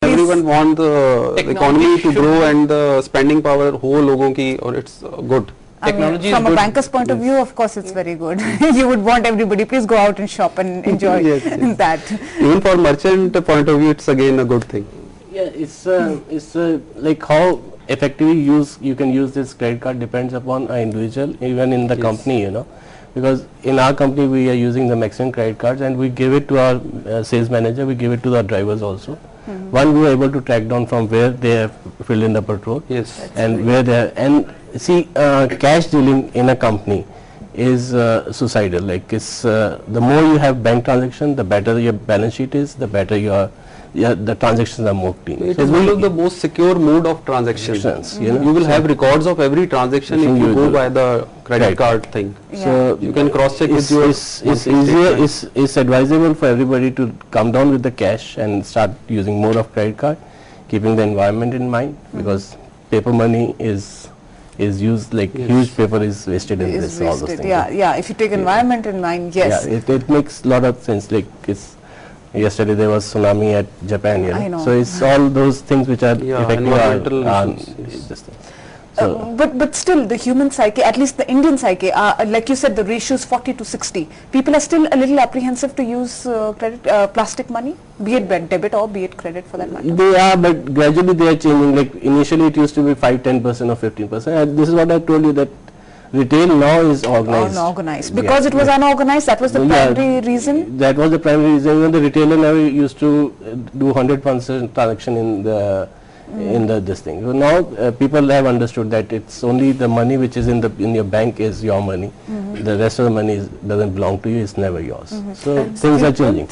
Everyone want the economy to grow and the spending power whole logon ki, or it's good. Technology from a banker's point of view, of course, it's very good. You would want everybody, please go out and shop and enjoy that. Even for merchant point of view, it's again a good thing. Yeah, it's like how effectively you can use this credit card depends upon an individual, even in the company, you know. Because in our company we are using the maximum credit cards, and we give it to our sales manager, we give it to our drivers also. One, we are able to track down from where they have filled in the petrol, and where they are, and see, cash dealing in a company is suicidal. Like it's the more you have bank transaction, the better your balance sheet is, the better your the transactions are more clean. It is one of the most secure mode of transactions. You know, you will have records of every transaction if you go by the credit card thing. So you can cross check with your. It's advisable for everybody to come down with the cash and start using more of credit card, keeping the environment in mind, because paper money is used, like huge paper is wasted in this, all those things. Yeah, if you take environment in mind, yes. Yeah, it makes a lot of sense. Like it's yesterday there was tsunami at Japan, you know? I know. So it's all those things which are affecting our so but still the human psyche, at least the Indian psyche, like you said, the ratio is 40 to 60. People are still a little apprehensive to use plastic money, be it debit or be it credit for that matter. They are, but gradually they are changing. Like initially it used to be 5-10% or 15%. This is what I told you, that retail now is organized. Unorganized. Because it was unorganized, that was the primary reason? That was the primary reason. When the retailer never used to do 100% transaction in the this thing. So now people have understood that it's only the money which is in your bank is your money. The rest of the money doesn't belong to you, it's never yours. So and things are changing.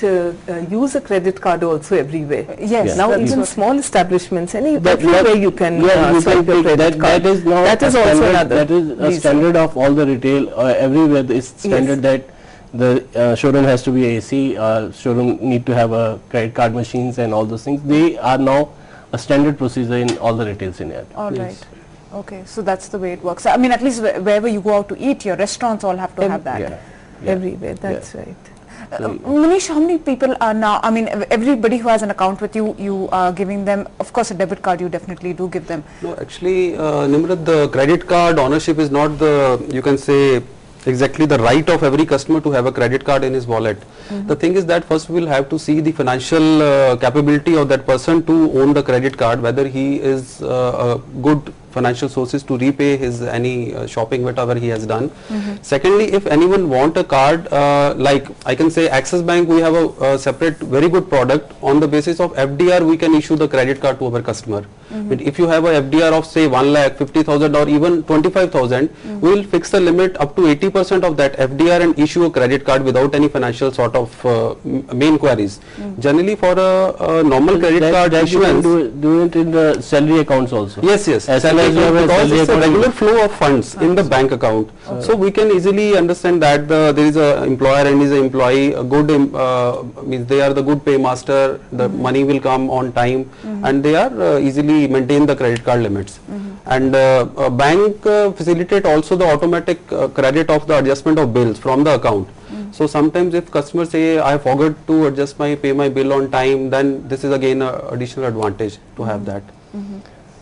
Use a credit card also everywhere. Yes. Now even small establishments, everywhere you can swipe your credit card. That is also another. That is a standard of all the retail. Everywhere is standard that the showroom has to be AC. Showroom need to have a credit card machines and all those things. They are now a standard procedure in all the retail scenarios. All right. Okay, so that's the way it works. I mean, at least wherever you go out to eat, your restaurants all have to have that. Everywhere, that's right. Manish, how many people are now, I mean, everybody who has an account with you, you are giving them, of course, a debit card, you definitely do give them. No, actually, Nimrat, the credit card ownership is not the, you can say, exactly the right of every customer to have a credit card in his wallet. The thing is that first we will have to see the financial capability of that person to own the credit card, whether he is a good financial sources to repay his any shopping whatever he has done. Secondly, if anyone want a card, like I can say Axis Bank, we have a separate very good product. On the basis of FDR we can issue the credit card to our customer. But if you have a FDR of say 1,50,000 or even 25,000, we will fix the limit up to 80% of that FDR and issue a credit card without any financial sort of main queries. Generally for a normal credit card issuance, do it in the salary accounts also. Yes, because it's a regular flow of funds in the bank account. So we can easily understand that there is a employer and is an employee, a good means they are the good paymaster, the money will come on time, and they are easily maintain the credit card limits. And bank facilitate also the automatic credit of the adjustment of bills from the account. So sometimes if customers say I forgot to pay my bill on time, then this is again an additional advantage to have that.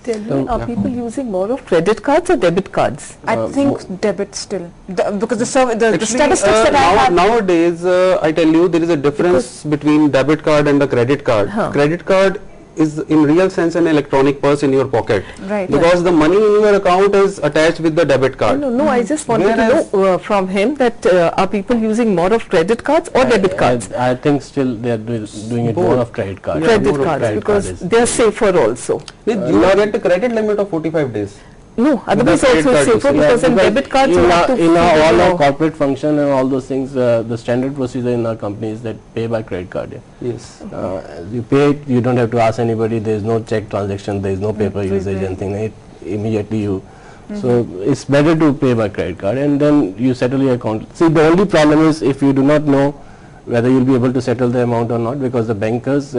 Tell me, are people using more of credit cards or debit cards? I think debit still, because the statistics that I have nowadays, I tell you, there is a difference between debit card and the credit card. Credit card is in real sense an electronic purse in your pocket, because the money in your account is attached with the debit card. No, I just wanted to know from him that are people using more of credit cards or debit cards? I think still they are doing it more of credit cards. Credit cards, because they are safer also. You get the credit limit of 45 days. No, otherwise also safer, because in debit cards you have to in all our corporate function and all those things, the standard procedure in our company is that pay by credit card. Yes. You pay it, you don't have to ask anybody, there is no check transaction, there is no paper usage, anything. Immediately you. So it's better to pay by credit card, and then you settle your account. See, the only problem is if you do not know whether you'll be able to settle the amount or not, because the bankers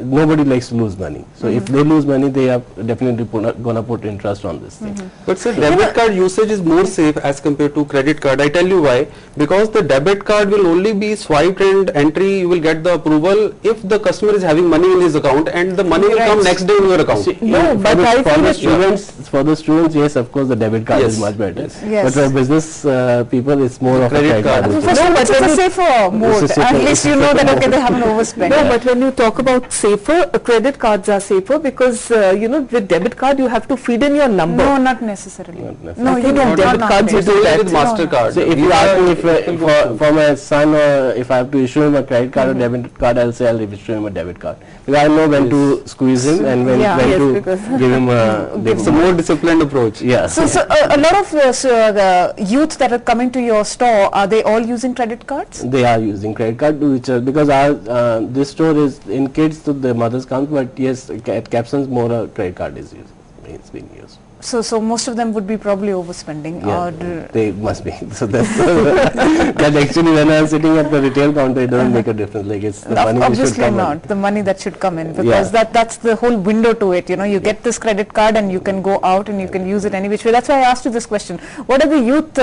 nobody likes to lose money. So if they lose money, they are definitely gonna put interest on this thing. But sir, debit card usage is more safe as compared to credit card. I tell you why. Because the debit card will only be swiped and entry, you will get the approval if the customer is having money in his account, and the money will come next day in your account. See, No, but I for feel the it- students, yes, of course, the debit card Yes. is much better. Yes. But for business people, it's more of a Credit credit card. card. So which for is- students, but it's a when safer mode. safer- At least you know that okay, they haven't overspent. No, but when you talk about safer, credit cards are safer because you know, with debit card you have to feed in your number. No, not necessarily. Not necessarily. No, I you think don't. on debit not cards you It's do only that. with MasterCard. So if These you ask are me people if for my son, or if I have to issue him a credit card or debit card, I'll say I'll issue him a debit card. Because I know when to squeeze him and when, Yeah. when Yes, to because give him a It's a more disciplined approach. yeah. So a lot of the youth that are coming to your store, are they all using credit cards? They are using credit card, which because our this store is in kids, so the mothers come, but yes, at Capsons more a credit card is used. It's being used. So most of them would be probably overspending. Yeah, Or they must be. So that's that actually when I'm sitting at the retail counter, it doesn't make a difference. Like it's the money which should obviously come in. not the money that should come in, because Yeah. that's the whole window to it. You know, you get this credit card and you can go out and you can use it any which way. That's why I asked you this question. What are the youth?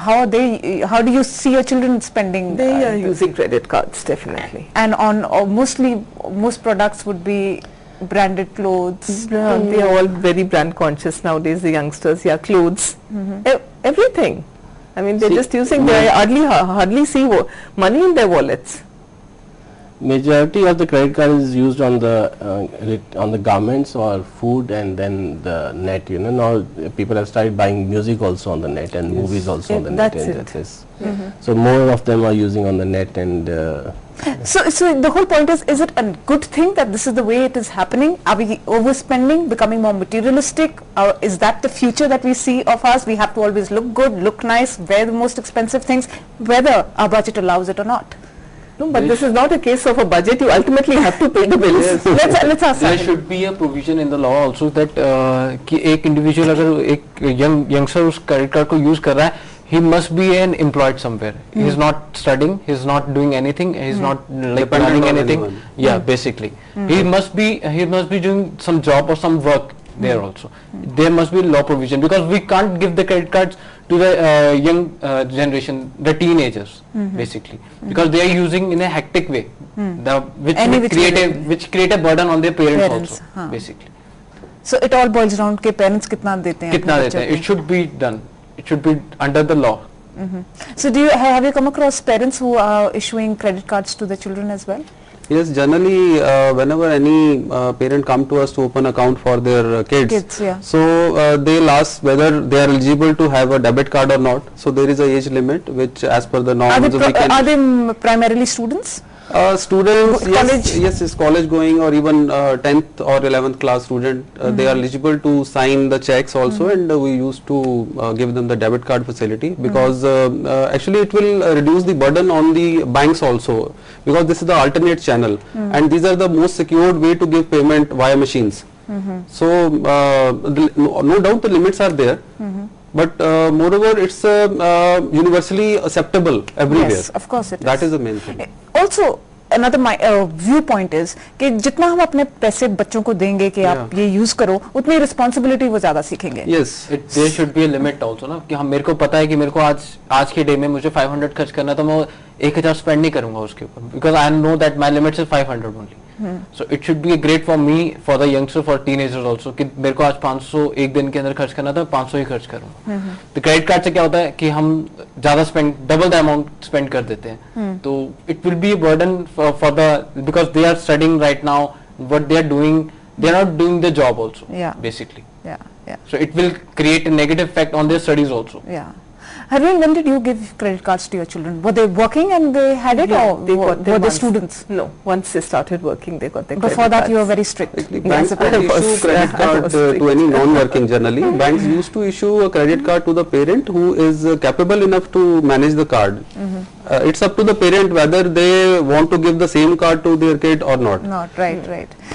How are they? How do you see your children spending? They are using credit cards definitely. And on mostly most products would be branded clothes. They are all very brand conscious nowadays, the youngsters. Yeah, clothes, everything. I mean, they're See, just using. They hardly see money in their wallets. Majority of the credit card is used on the garments or food, and then the net. You know, now people have started buying music also on the net and movies also on the net. That's And it. that is, so more of them are using on the net, and So the whole point is it a good thing that this is the way it is happening? Are we overspending, becoming more materialistic? Is that the future that we see of us? We have to always look good, look nice, wear the most expensive things, whether our budget allows it or not. No, but this is not a case of a budget. You ultimately have to pay the bills. Let's ask There Sahil. should be a provision in the law also that कि एक individual अगर एक youngster उस credit card को use कर रहा है, he must be an employed somewhere. He is not studying, he is not doing anything, he is not like Dependent planning on anything. anyone. Yeah, basically, he must be doing some job or some work there also. There must be law provision, because we can't give the credit cards to the young generation, the teenagers, basically, because they are using in a hectic way, Any which way. which create a burden on their parents, Parents, also, हाँ. basically. So it all boils down के parents कितना देते हैं कितना अपने देते हैं? बच्चों It should be done. It should be under the law. को? So have you come across parents who are issuing credit cards to their children as well? Yes, generally whenever any parent come to us to open account for their kids, Kids, yeah. so they'll ask whether they are eligible to have a debit card or not. So there is a age limit which as per the Are norms they, we can are they primarily students? students, College? yes, is college going or even 10th or 11th class student, they are eligible to sign the checks also, and we used to give them the debit card facility, because actually it will reduce the burden on the banks also, because this is the alternate channel, and these are the most secured way to give payment via machines. So no doubt the limits are there, but moreover it's universally acceptable everywhere. Yes, of course it is. That is the main thing. Also another viewpoint is कि जितना हम अपने पैसे बच्चों को देंगे कि आप ये यूज करो, उतनी रिस्पॉन्सिबिलिटी वो ज्यादा सीखेंगे. Yes. There should be a limit also ना, कि हम मेरे को पता है कि मेरे को आज के डे में मुझे 500 खर्च करना है, तो मैं 1000 स्पेंड नहीं करूंगा उसके ऊपर, because I know that my limit is 500 only. So it should be great for me, for the youngster, for teenagers also, कि मेरे को आज 500 एक दिन के अंदर खर्च करना था, 500 ही खर्च करूंगा. तो क्रेडिट कार्ड से क्या होता है कि हम ज्यादा spend, double the amount spend कर देते हैं, तो it will be a burden for the, because they are studying right now, what they are doing, they are not doing the job also. Yeah. Basically. Yeah. So it will create a negative effect on their studies also. Yeah. Harveen, when did you give credit cards to your children? Were they working and they had it, Yeah, or they were got them they once. students? No, once they started working, they got their Before credit that, you were cards. very strict. Actually, I banks suppose. don't issue credit I card was to any non-working generally. Banks used to issue a credit card to the parent who is capable enough to manage the card. It's up to the parent whether they want to give the same card to their kid or not. Not right.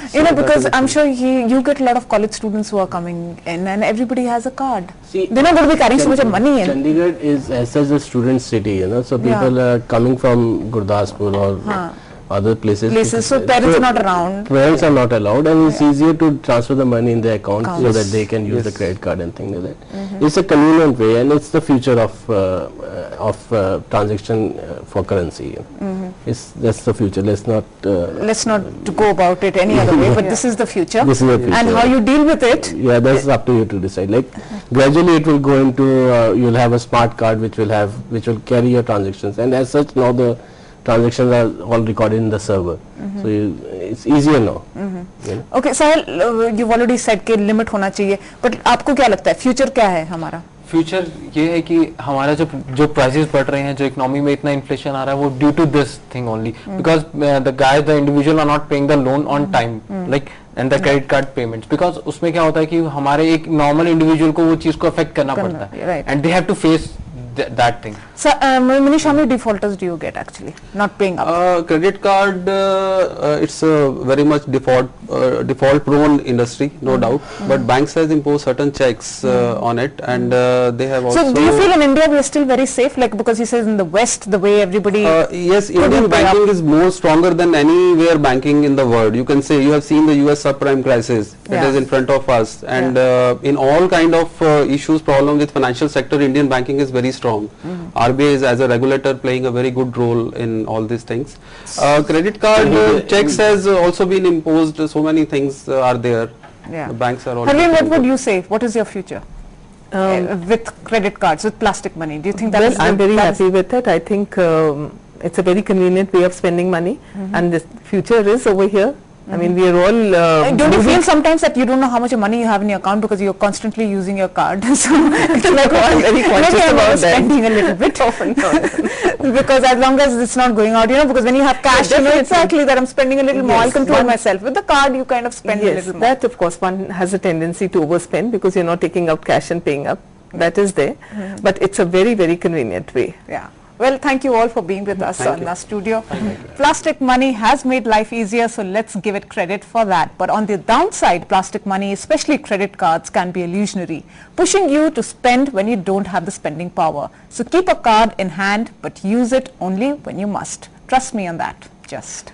So You know, that because is the I'm thing. sure you get a lot of college students who are coming in, and everybody has a card. See, They're not going to be carrying so much of money in. Chandigarh is as such a student city, you know, so Yeah. people are coming from Gurdaspur or other places. So parents are not around. Parents are not allowed, and it's easier to transfer the money in their account so Yes. that they can use the Yes. credit card and things like that. It's a convenient way, and it's the future of transaction for currency. That's the future. Let's not To go about it any other way, but this is the future. This is the future. And how you deal with it, Yeah, that's up to you to decide. Like gradually it will go into you'll have a smart card which will carry your transactions, and as such now the transactions are all recorded in the server. So it's easier now. You know? okay, Sahil, you've already said कि limit होना चाहिए, but आपको क्या लगता है future क्या है हमारा? फ्यूचर ये है कि हमारा जो प्राइसेस बढ़ रहे हैं, जो इकोनॉमी में इतना इन्फ्लेशन आ रहा है, वो due to this thing only, because the individual are not paying the loan on time, like and the credit card payments, because उसमें क्या होता है कि हमारे एक नॉर्मल इंडिविजुअल को वो चीज को अफेक्ट करना पड़ता है, right. And they have to face that thing. So, Manish, how many defaulters do you get actually not paying up? Credit card, it's a very much default prone industry, no doubt, but banks has imposed certain checks on it, and they have also. So do you feel in India we are still very safe, like because he says in the West the way everybody Yes, Indian pay banking up. is more stronger than anywhere banking in the world. You can say you have seen the US subprime crisis that Yeah. is in front of us, and in all kind of issues, problem with financial sector, Indian banking is very strong. RBI is as a regulator playing a very good role in all these things. Credit card checks has also been imposed. So many things are there. Yeah. The banks are all. Harleen, what would you say? What is your future with credit cards, with plastic money? Do you think that Well, is I'm the- very that is- happy with it. I think it's a very convenient way of spending money, and the future is over here. I mean, we are all. Don't you feel sometimes that you don't know how much money you have in your account because you're constantly using your card? So it's like, oh, I'm very conscious maybe I'm about that. spending a little bit often. Because as long as it's not going out, because when you have cash, you know exactly that I'm spending a little more. I'll Yes, control one- myself. With the card, you kind of spend a Yes, little more. that of course one has a tendency to overspend because you're not taking out cash and paying up. That is there, but it's a very, very convenient way. Yeah. Well, thank you all for being with us Thank in you. our studio. Plastic money has made life easier, so let's give it credit for that. But on the downside, plastic money, especially credit cards, can be illusionary, pushing you to spend when you don't have the spending power. So keep a card in hand, but use it only when you must. Trust me on that. Just.